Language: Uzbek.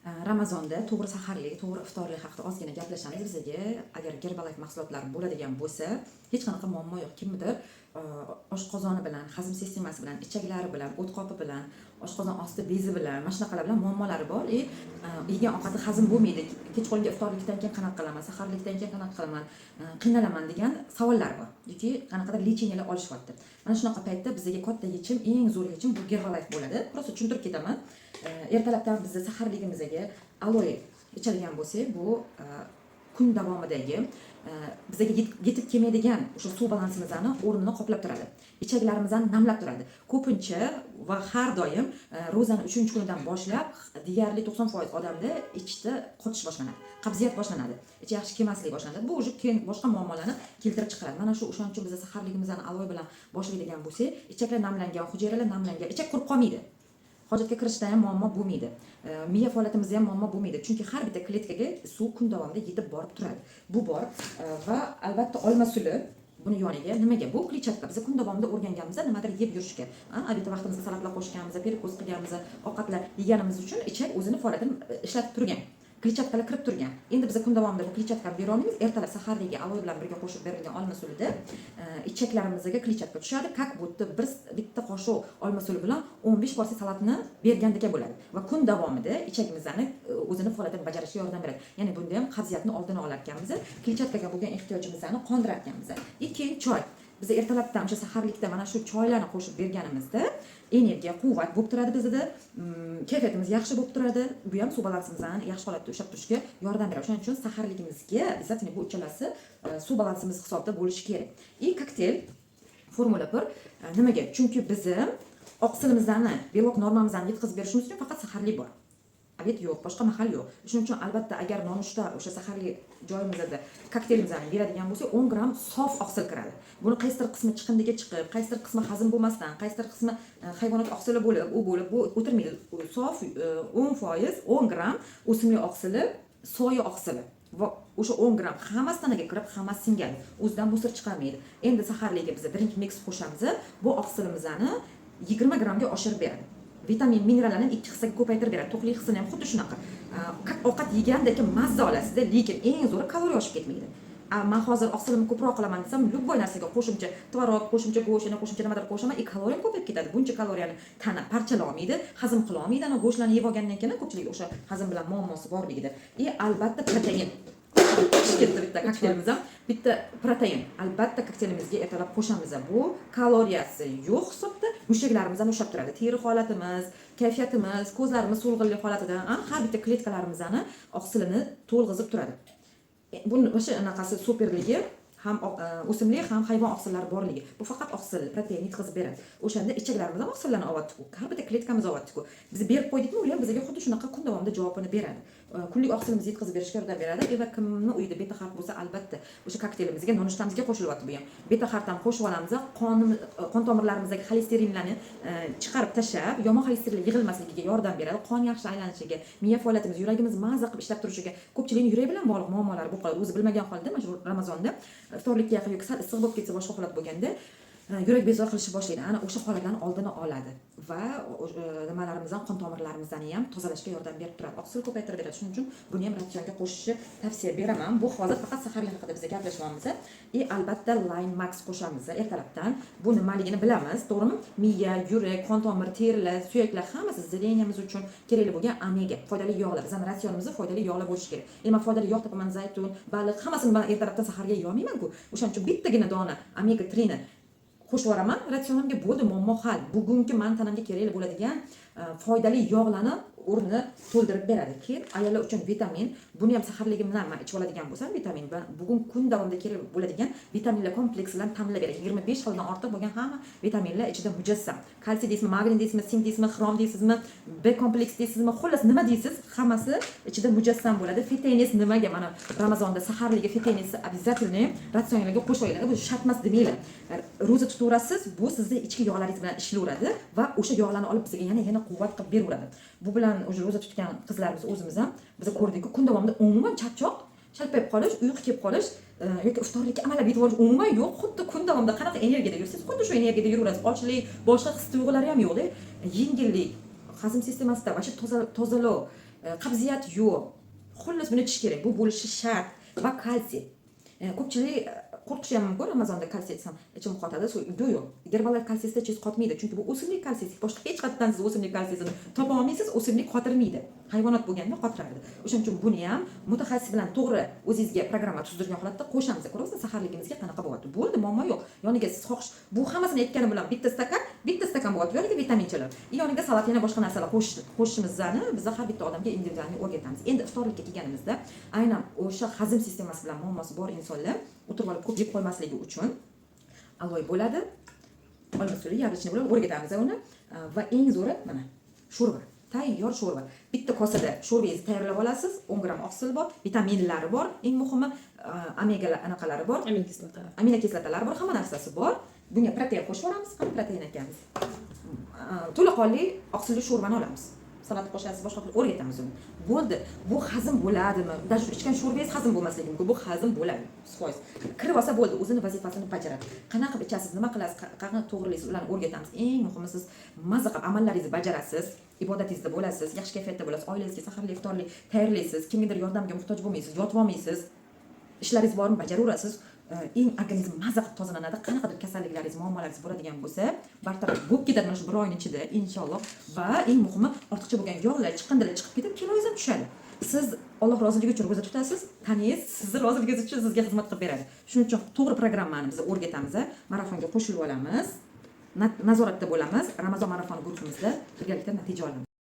Ramazonda to'g'ri saharlik, to'g'ri iftorlik haqida ozgina gaplashamiz. Bizga agar Herbalife mahsulotlari bo'ladigan bo'lsa, hech qanaqa muammo yo'q. Kimnidir oshqozoni bilan, hazm sistemasi bilan, ichaklari bilan, o't qopi bilan, oshqozon osti bezi bilan, mana shunaqalar bilan muammolari bor. Yegan ovqati hazm bo'lmaydi. Kechqurungi iftorlikdan keyin qanaqa qilaman, saharlikdan keyin qanaqa qilaman, qiynalaman degan savollar bor. Yoki qanaqadir lecheniyalar olishyapti. Mana shunaqa paytda bizga katta yechim, eng zo'r yechim bu Herbalife bo'ladi. Prosta tushuntirib ketaman. Ertalabdan bizda saharligimizga aloe ichadigan bo'lsak, bu kun davomidagi bizga yetib kelmaydigan o'sha suv balansimizni o'rnini qoplab turadi. Ichaklarimizni namlab turadi. Ko'pincha va har doim ro'zani 3-kunidan boshlab deyarli 90% odamda ichda qotish boshlanadi. Qabziyat boshlanadi. Ichi yaxshi kelmaslik boshlanadi. Bu o'zi keyin boshqa muammolarni keltirib chiqaradi. Mana shu o'shaning uchun biz saharligimizni aloe bilan boshlaydigan bo'lsak, ichaklar namlangan, hujayralar namlangan, ichak qurib qolmaydi. Hojatga kirishda ham muammo bo'lmaydi. Miya faoliyatimizda ham muammo bo'lmaydi. Chunki har bitta kletkaga suv kun davomida yetib borib turadi. Bu bor va albatta olma suli buni yoniga nimaga? Bu kletchatka. Biz kun davomida o'rganganimizda nimadir yeb yurishga, obed vaqtimizda salatlar qo'shganimizda, perikos qilganimizda, ovqatlar yeganimiz uchun ichak o'zini faoliyatini ishlatib turgan. Kletchatkalar kirib turgan. Endi biz kun davomida bu kletchatkani bera olmaymiz. Ertalab saharlikka aloe bilan birga qo'shib berilgan olma sulida ichaklarimizga kletchatka tushadi. Как будто bitta qoshiq olma suli bilan 15% salatni bergandek bo'ladi va kun davomida ichagimizni o'zini faoliyatini bajarishga yordam beradi. Ya'ni bunda ham qabziyatni oldini olar ekanmiz. Kletchatkaga bo'lgan ehtiyojimizni qondirar ekanmiz. Keyin choy. Biz ertalabdan o'sha saharlikda mana shu choylarni qo'shib berganimizda energiya, quvvat bo'lib turadi bizda. Kayfiyatimiz yaxshi bo'lib turadi. Bu ham suv balansimizni yaxshi holatda ushlab turishga yordam beradi. Shuning uchun saharligimizga bizatni bu uchalasi suv balansimiz hisobida bo'lishi kerak. Kokteyl Formula 1 nimaga? Chunki bizni oqsilimizni, belok normamizni yetkazib berishimiz uchun faqat saharlik bor. Obed yo'q, boshqa mahal yo'q. Shuning uchun albatta agar nonushta o'sha saharli joyimizda kokteylimizni beradigan bo'lsak, 10 gram sof oqsil kiradi. Buni qaysidir qismi chiqindiga chiqib, qaysidir qismi hazm bo'lmasdan, qaysidir qismi hayvonot oqsili bo'lib, bu o'tirmaydi. Sof 10%, 10 gram o'simlik oqsili, soya oqsili. Va o'sha 10 gram hammasi tanaga kirib, hammasi singadi. O'zidan musir chiqarmaydi. Endi saharlikka biz drink mix qo'shamiz. Bu oqsilimizni 20 gramga oshirib beradi. Vitamin, minerallarni 2 hissaga ko'paytirib beradi. To'qlik hissini ham xuddi shunaqa. Ovqat yegandek mazza olasiz, lekin eng zo'ri kaloriya oshib ketmaydi. Men hozir oqsilimni ko'proq qilaman desam, любой narsaga qo'shimcha tvorog, qo'shimcha go'sht, yana qo'shimcha nimadir qo'shaman, kaloriya ko'payib ketadi. Buncha kaloriyani tana parchalay olmaydi, hazm qila olmaydi. Ana go'shtlarni yeb olgandan keyin ko'pchilik o'sha hazm bilan muammosi borligida. Albatta protein. Ketdi bitta kokteylimizda, bitta protein. Albatta kokteylimizga ertalab qo'shamiz. Bu kaloriyasi yo'q hisobda mushaklarimizni ushlab turadi. Teri holatimiz, kayfiyatimiz, ko'zlarimiz so'lg'inlik holatida har bitta kletkalarimizni oqsilini to'lg'izib turadi. Buni o'sha anaqasi superligi ham o'simlik ham hayvon oqsillari borligi. Bu faqat oqsil, protein yetkazib beradi. O'shanda ichaklarimiz oqsillarni olib, har bitta kletkamiz olib, biz berib qo'ydikmi, ular bizga xuddi shunaqa kun davomida javobini beradi. Kunlik oqsilimizni yetkazib berishga yordam beradi. Va kimni uyida beta xart bo'lsa, albatta o'sha kokteylimizga, nonushtamizga qo'shilyapti bu ham. Beta xartdan qo'shib olamiz, qon tomirlarimizdagi xolesterinlarni chiqarib tashlab, yomon xolesterin yig'ilmasligiga yordam beradi, qon yaxshi aylanishiga, miya faoliyatimiz, yuragimiz mazza qilib ishlab turishiga, ko'pchilikning yuragi bilan bog'liq muammolari bo'lib qoladi. O'zi bilmagan holda, mana shu Ramazonda iftorlikka yaqin yoki sal issiq bo'lib ketsa, boshqa holat bo'lganda yurak bezovta qilishni boshlaydi. Ana o'sha holatlarni oldini oladi va nimalarimizdan, qon tomirlarimizdan ham tozalashga yordam berib turadi. Oqsil ko'paytirib beradi. Shuning uchun buni ham ratsionga qo'shishni tavsiya beraman. Bu hozir faqat saharlik haqida biz gaplashyapmiz. Albatta Line Max qo'shamiz ertalabdan. Bu nimaligini bilamiz, to'g'rimi? Miya, yurak, qon tomir, terilar, suyaklar hammasi zeleniyamiz uchun kerakli bo'lgan omega, foydali yog'lar. Bizning ratsionimizda foydali yog'lar bo'lishi kerak. Men foydali yog' topaman, zaytun, baliq, hammasini men ertalabdan saharga yeolmayman-ku. O'shaning uchun bittagina dona omega 3 ni qo'shib yuboraman, ratsionimga bo'ldi, muammo hal. Bugungi men tanamga kerakli bo'ladigan foydali yog'larni o'rnini to'ldirib beradi. Keyin ayollar uchun vitamin, buni ham saharligim bilan men ichib oladigan bo'lsam, vitamin bugun kun davomida kerak bo'ladigan vitaminlar kompleksidan ta'minlab beradi. 25 xildan ortiq bo'lgan hamma vitaminlar ichida mujassam. Kalsiy deysizmi, magniy deysizmi, sink deysizmi, xrom deysizmi, B kompleks deysizmi, xullas nima deysiz, hammasi ichida mujassam bo'ladi. Fitness nimaga? Mana Ramazonda saharlikka fitness обязательно ratsioningizga qo'shinglar. Bu shart emas demanglar. Ro'za tutaverasiz, bu sizning ichki yog'laringiz bilan ishlayveradi va o'sha yog'larni olib bizga yana quvvat qilib beraveradi. Bu bilan o'sha ro'za tutgan qizlarimiz o'zimiz ham biz ko'rdikku, kun davomida umuman charchoq, chalpayib qolish, uyqu kelib qolish yoki iftorlikka amallab yetib olish umuman yo'q. Xuddi kun davomida qanaqa energiyada yursangiz, xuddi shu energiyada yuraverasiz. Ochlik, boshqa his tuyg'ulari ham yo'q-da. Yengillik, hazm sistemasida va shu tozalov, qabziyat yo'q. Xullas buni ichish kerak. Bu bo'lishi shart va kalsiy. Ko'pchilik qo'rqishi ham mumkin, Ramazonda kalsiy ichsam ichim qotadi. Yo'q. Gerbalat kalsiyda ichish qotmaydi, chunki bu o'simlik kalsiysi. Boshqa hech qayerdan siz o'simlik kalsiyini topa olmaysiz, o'simlik qotirmaydi. Hayvonot bo'lganda qotiradi. O'shaning uchun buni ham mutaxassis bilan to'g'ri o'zingizga programma tuzdirgan holatda qo'shamiz. Ko'ryapsiz, saharligimizga qanaqa bo'lyapti. Bo'ldi, muammo yo'q. Yoniga siz xohish, bu hammasini aytganim bilan bitta stakan bo'lyapti. Yoniga vitaminchalar. Yoniga salat, yana boshqa narsalar qo'shishimizni biz har bitta odamga individual o'rgatamiz. Endi iftorlikka kelganimizda, aynan o'sha hazm sistemasi bilan muammosi bor insonlar o'tirib olib ko'p yeb qo'ymasligi uchun aloy bo'ladi. Olma suli yarichni bilan o'rgatamiz uni va eng zo'ri mana sho'rva. Tayyor sho'rva. Bitta kosada sho'rvangizni tayyorlab olasiz. 10 gram oqsil bor, vitaminlari bor, eng muhimi omegalar anaqalari bor, aminokislotalari bor, hamma narsasi bor. Bunga protein qo'shib olamiz, ham protein ekamiz. To'laqonli oqsilli sho'rvani olamiz. Salat qo'shasiz, boshqa o'rgatamiz uni. Bo'ldi. Bu hazm bo'ladimi? Даже ichgan sho'rvangiz hazm bo'lmasligi mumkin. Bu hazm bo'ladi. 100%. Kirib olsa bo'ldi, o'zini vazifasini bajaradi. Qanaqa ichasiz, nima qilasiz, qanaqa to'g'rilaysiz, ularni o'rgatamiz. Eng muhimi siz mazza qilib amallaringizni bajarasiz, ibodatingizda bo'lasiz, yaxshi kayfiyatda bo'lasiz, oilangizga saharlik, iftorlik tayyorlaysiz, kimgadir yordamga muhtoj bo'lmaysiz, yotib olmaysiz. Ishlaringiz bormi, bajaraverasiz. Eng organizm mazza qilib tozalanadi. Qanaqadir kasalliklaringiz, muammolaringiz bo'ladigan bo'lsa, bartaraf bo'lib ketadi mana shu 1 oyning ichida inshaalloh. Va eng muhimi, ortiqcha bo'lgan yog'lar, chiqindilar chiqib ketib, kiloingiz ham tushadi. Siz Alloh roziligi uchun ro'za tutasiz, taningiz sizni roziligingiz uchun sizga xizmat qilib beradi. Shuning uchun to'g'ri programmani biz o'rgatamiz, marafonga qo'shilib olamiz, nazoratda bo'lamiz. Ramazon marafoni guruhimizda birgalikda natija olamiz.